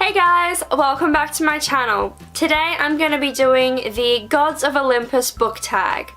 Hey guys, welcome back to my channel. Today I'm going to be doing the Gods of Olympus book tag.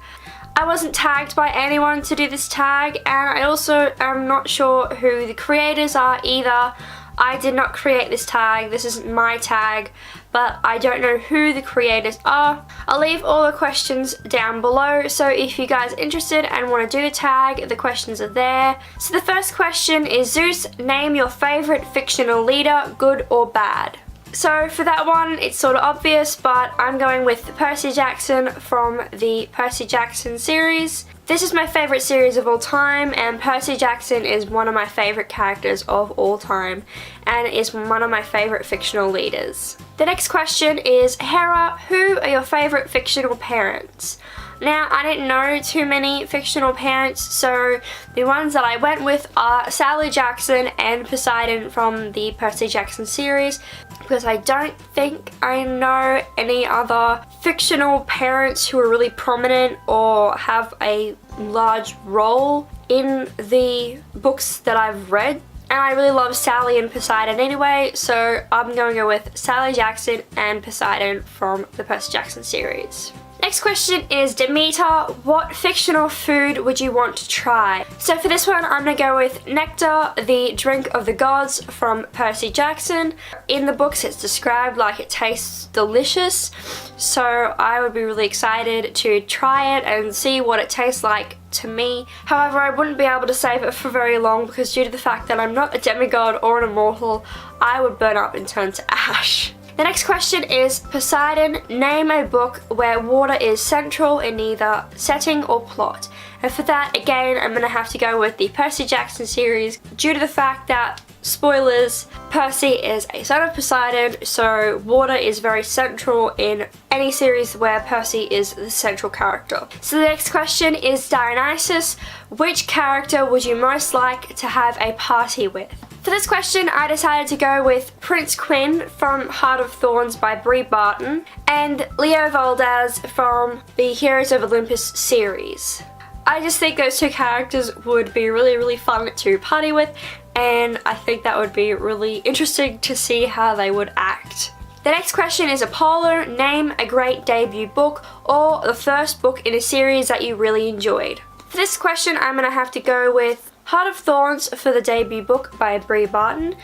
I wasn't tagged by anyone to do this tag, and I also am not sure who the creators are either. I did not create this tag, this isn't my tag, but I don't know who the creators are. I'll leave all the questions down below, so if you guys are interested and want to do the tag, the questions are there. So the first question is, Zeus, name your favourite fictional leader, good or bad? So for that one, it's sort of obvious, but I'm going with Percy Jackson from the Percy Jackson series. This is my favourite series of all time, and Percy Jackson is one of my favourite characters of all time and is one of my favourite fictional leaders. The next question is, Hera, who are your favourite fictional parents? Now, I didn't know too many fictional parents, so the ones that I went with are Sally Jackson and Poseidon from the Percy Jackson series, because I don't think I know any other fictional parents who are really prominent or have a large role in the books that I've read. And I really love Sally and Poseidon anyway, so I'm going to go with Sally Jackson and Poseidon from the Percy Jackson series. Next question is, Demeter, what fictional food would you want to try? So for this one, I'm going to go with Nectar, the drink of the gods from Percy Jackson. In the books, it's described like it tastes delicious, so I would be really excited to try it and see what it tastes like to me. However, I wouldn't be able to save it for very long because due to the fact that I'm not a demigod or an immortal, I would burn up and turn to ash. The next question is, Poseidon, name a book where water is central in either setting or plot. And for that, again, I'm going to have to go with the Percy Jackson series due to the fact that, spoilers, Percy is a son of Poseidon, so water is very central in any series where Percy is the central character. So the next question is, Dionysus, which character would you most like to have a party with? For this question, I decided to go with Prince Quinn from Heart of Thorns by Brie Barton and Leo Valdez from the Heroes of Olympus series. I just think those two characters would be really fun to party with, and I think that would be really interesting to see how they would act. The next question is, Apollo, name a great debut book or the first book in a series that you really enjoyed. For this question, I'm going to have to go with Heart of Thorns for the debut book by Brie Barton.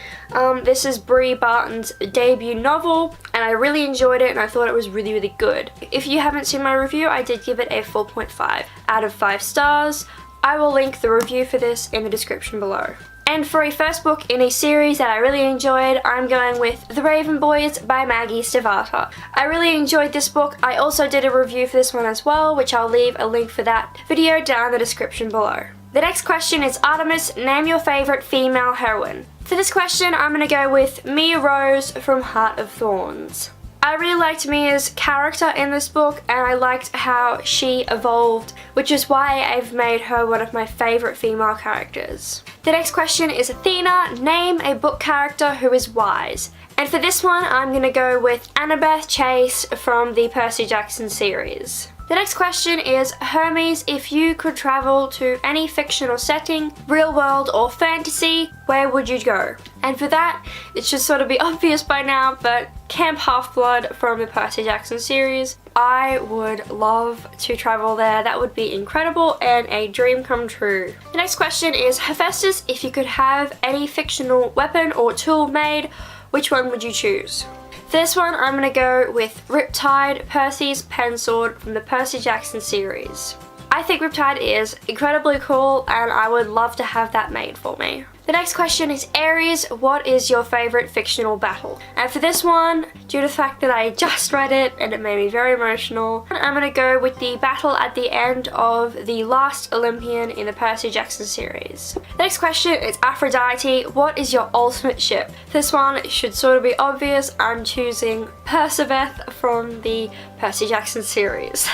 This is Brie Barton's debut novel, and I really enjoyed it and I thought it was really good. If you haven't seen my review, I did give it a 4.5 out of 5 stars. I will link the review for this in the description below. And for a first book in a series that I really enjoyed, I'm going with The Raven Boys by Maggie Stavata. I really enjoyed this book. I also did a review for this one as well, which I'll leave a link for that video down in the description below. The next question is, Artemis, name your favourite female heroine. For this question, I'm going to go with Mia Rose from Heart of Thorns. I really liked Mia's character in this book, and I liked how she evolved, which is why I've made her one of my favourite female characters. The next question is, Athena, name a book character who is wise. And for this one, I'm going to go with Annabeth Chase from the Percy Jackson series. The next question is, Hermes, if you could travel to any fictional setting, real world or fantasy, where would you go? And for that, it should sort of be obvious by now, but Camp Half-Blood from the Percy Jackson series. I would love to travel there. That would be incredible and a dream come true. The next question is, Hephaestus, if you could have any fictional weapon or tool made, which one would you choose? For this one, I'm going to go with Riptide, Percy's pen sword from the Percy Jackson series. I think Riptide is incredibly cool and I would love to have that made for me. The next question is, Ares, what is your favourite fictional battle? And for this one, due to the fact that I just read it and it made me very emotional, I'm going to go with the battle at the end of the last Olympian in the Percy Jackson series. The next question is, Aphrodite, what is your ultimate ship? This one should sort of be obvious. I'm choosing Perciveth from the Percy Jackson series.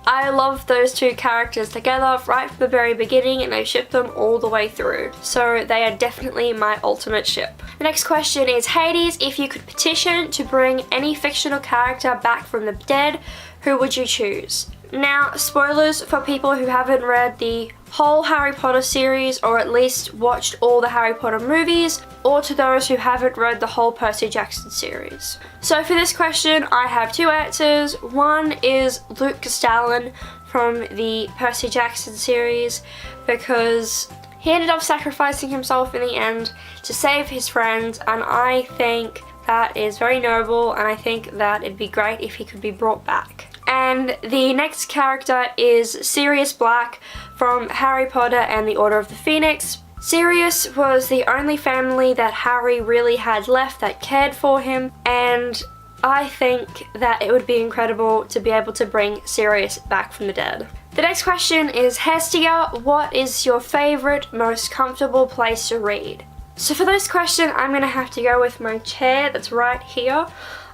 I love those two characters together right from the very beginning, and I ship them all the way through. So they are definitely my ultimate ship. The next question is, Hades, if you could petition to bring any fictional character back from the dead, who would you choose? Now, spoilers for people who haven't read the whole Harry Potter series, or at least watched all the Harry Potter movies, or to those who haven't read the whole Percy Jackson series. So for this question, I have two answers. One is Luke Castellan from the Percy Jackson series, because he ended up sacrificing himself in the end to save his friends, and I think that is very noble, and I think that it'd be great if he could be brought back. And the next character is Sirius Black from Harry Potter and the Order of the Phoenix. Sirius was the only family that Harry really had left that cared for him, and I think that it would be incredible to be able to bring Sirius back from the dead. The next question is Hestia, what is your favourite, most comfortable place to read? So for this question, I'm going to have to go with my chair that's right here.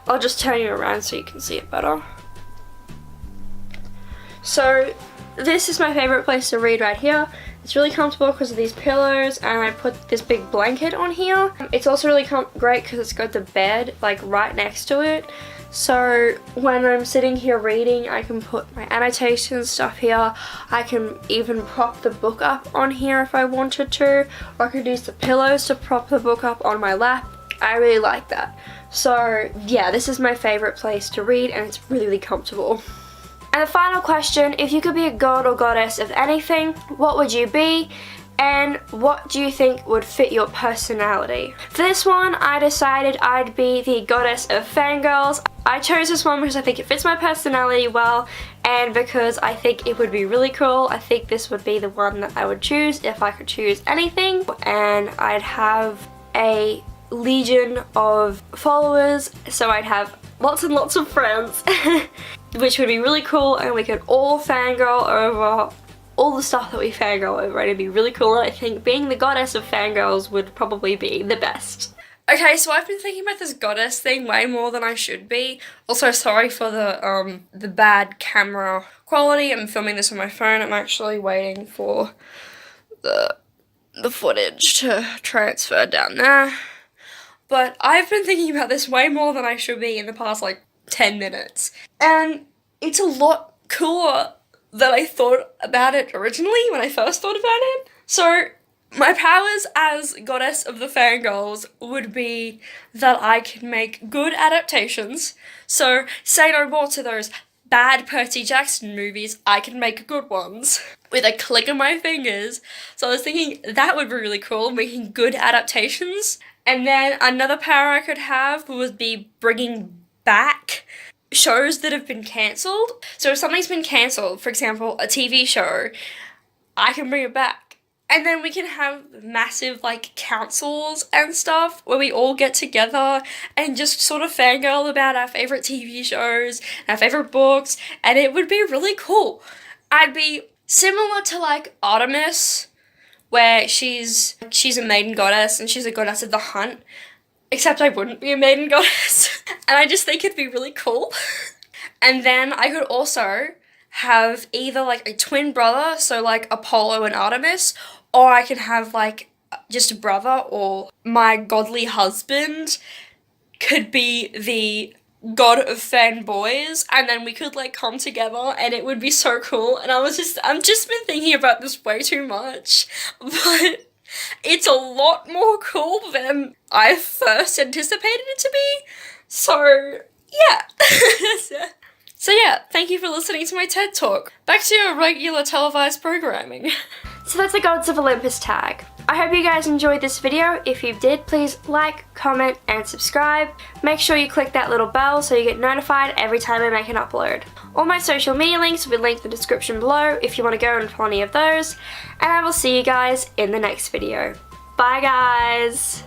I'll just turn you around so you can see it better. So this is my favourite place to read right here. It's really comfortable because of these pillows, and I put this big blanket on here. It's also really great because it's got the bed like right next to it. So when I'm sitting here reading, I can put my annotations stuff here. I can even prop the book up on here if I wanted to, or I could use the pillows to prop the book up on my lap. I really like that. So yeah, this is my favourite place to read, and it's really, really comfortable. And the final question, if you could be a god or goddess of anything, what would you be? And what do you think would fit your personality? For this one, I decided I'd be the goddess of fangirls. I chose this one because I think it fits my personality well, and because I think it would be really cool. I think this would be the one that I would choose if I could choose anything. And I'd have a legion of followers, so I'd have lots and lots of friends, which would be really cool, and we could all fangirl over all the stuff that we fangirl over, and it'd be really cool. And I think being the goddess of fangirls would probably be the best. Okay, so I've been thinking about this goddess thing way more than I should be. Also, sorry for the bad camera quality. I'm filming this on my phone. I'm actually waiting for the footage to transfer down there. But I've been thinking about this way more than I should be in the past like 10 minutes. And it's a lot cooler than I thought about it originally when I first thought about it. So my powers as goddess of the fangirls would be that I can make good adaptations. So say no more to those bad Percy Jackson movies, I can make good ones with a click of my fingers. So I was thinking that would be really cool, making good adaptations. And then another power I could have would be bringing back shows that have been cancelled. So if something's been cancelled, for example, a TV show, I can bring it back. And then we can have massive, like, councils and stuff where we all get together and just sort of fangirl about our favourite TV shows, our favourite books, and it would be really cool. I'd be similar to, like, Artemis, where she's a maiden goddess and she's a goddess of the hunt, except I wouldn't be a maiden goddess. And I just think it'd be really cool. And then I could also have either like a twin brother, so like Apollo and Artemis, or I can have like just a brother, or my godly husband could be the god of fanboys, and then we could like come together and it would be so cool. And I've just been thinking about this way too much, but it's a lot more cool than I first anticipated it to be. So yeah. So yeah, thank you for listening to my TED Talk. Back to your regular televised programming. So that's the Gods of Olympus tag. I hope you guys enjoyed this video. If you did, please like, comment, and subscribe. Make sure you click that little bell so you get notified every time I make an upload. All my social media links will be linked in the description below if you want to go and follow any of those. And I will see you guys in the next video. Bye guys!